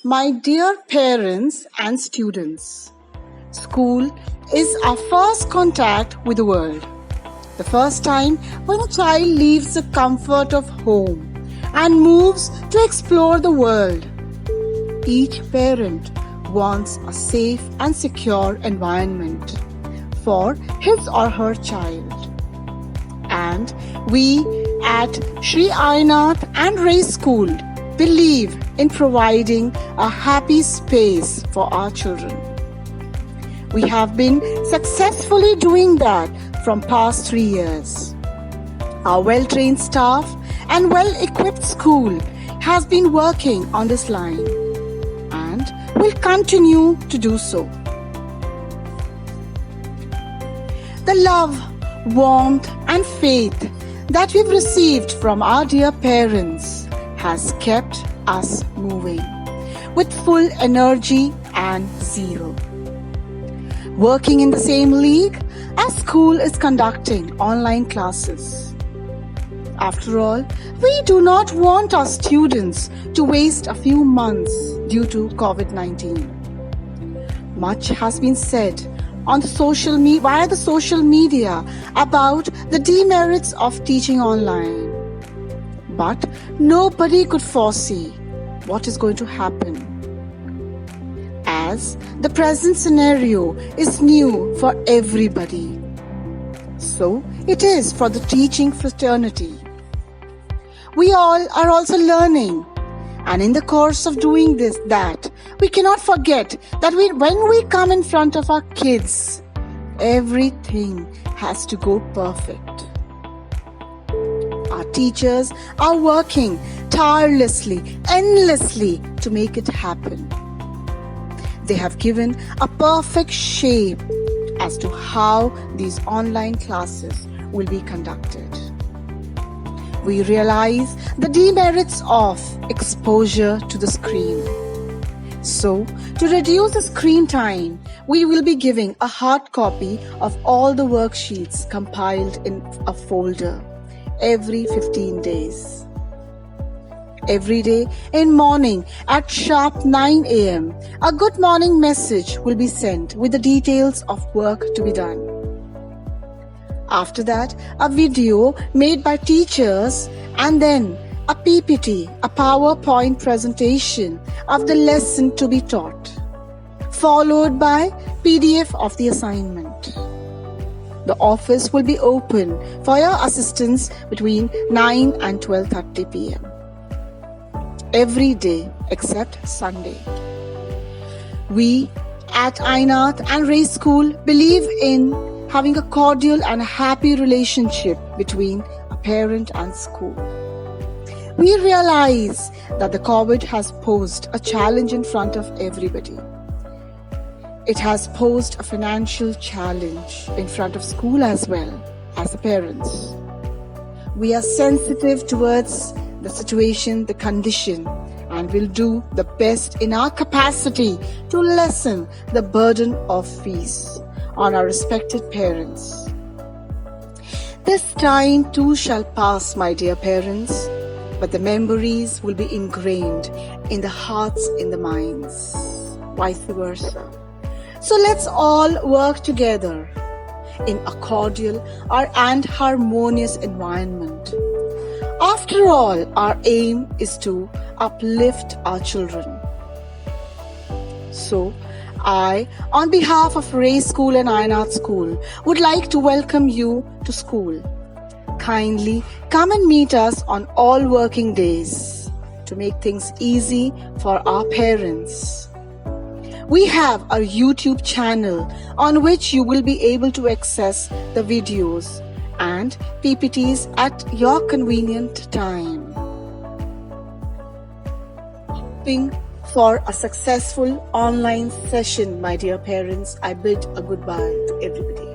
my dear parents and students. School is our first contact with the world. The first time when a child leaves the comfort of home and moves to explore the world. Each parent wants a safe and secure environment for his or her child. And we at Sri Ainath and Ray School believe in providing a happy space for our children. We have been successfully doing that from past 3 years. Our well-trained staff and well-equipped school has been working on this line and will continue to do so. The love, warmth and faith that we've received from our dear parents has kept us moving with full energy and zeal. Working in the same league, our school is conducting online classes. After all, we do not want our students to waste a few months due to COVID-19. Much has been said on the via the social media about the demerits of teaching online. But nobody could foresee what is going to happen, as the present scenario is new for everybody. So it is for the teaching fraternity. We all are also learning, and in the course of doing that, we cannot forget that when we come in front of our kids, everything has to go perfect. Our teachers are working tirelessly, endlessly to make it happen. They have given a perfect shape as to how these online classes will be conducted. We realize the demerits of exposure to the screen. So, to reduce the screen time, we will be giving a hard copy of all the worksheets compiled in a folder every 15 days. Every day in morning at sharp 9 a.m., a good morning message will be sent with the details of work to be done. After that, a video made by teachers and then a PPT, a PowerPoint presentation of the lesson to be taught, followed by PDF of the assignment. The office will be open for your assistance between 9 and 12:30 p.m. every day except Sunday. We at Ainath and Ray School believe in having a cordial and happy relationship between a parent and school. We realize that the COVID has posed a challenge in front of everybody. It has posed a financial challenge in front of school as well as the parents. We are sensitive towards the situation, the condition, and will do the best in our capacity to lessen the burden of fees on our respected parents. This time too shall pass, my dear parents, but the memories will be ingrained in the hearts, in the minds, vice versa. So let's all work together in a cordial and harmonious environment. After all, our aim is to uplift our children. So, I, on behalf of Ray School and Ainath School, would like to welcome you to school. Kindly come and meet us on all working days to make things easy for our parents. We have a YouTube channel on which you will be able to access the videos and PPTs at your convenient time. Hoping for a successful online session, my dear parents, I bid a goodbye to everybody.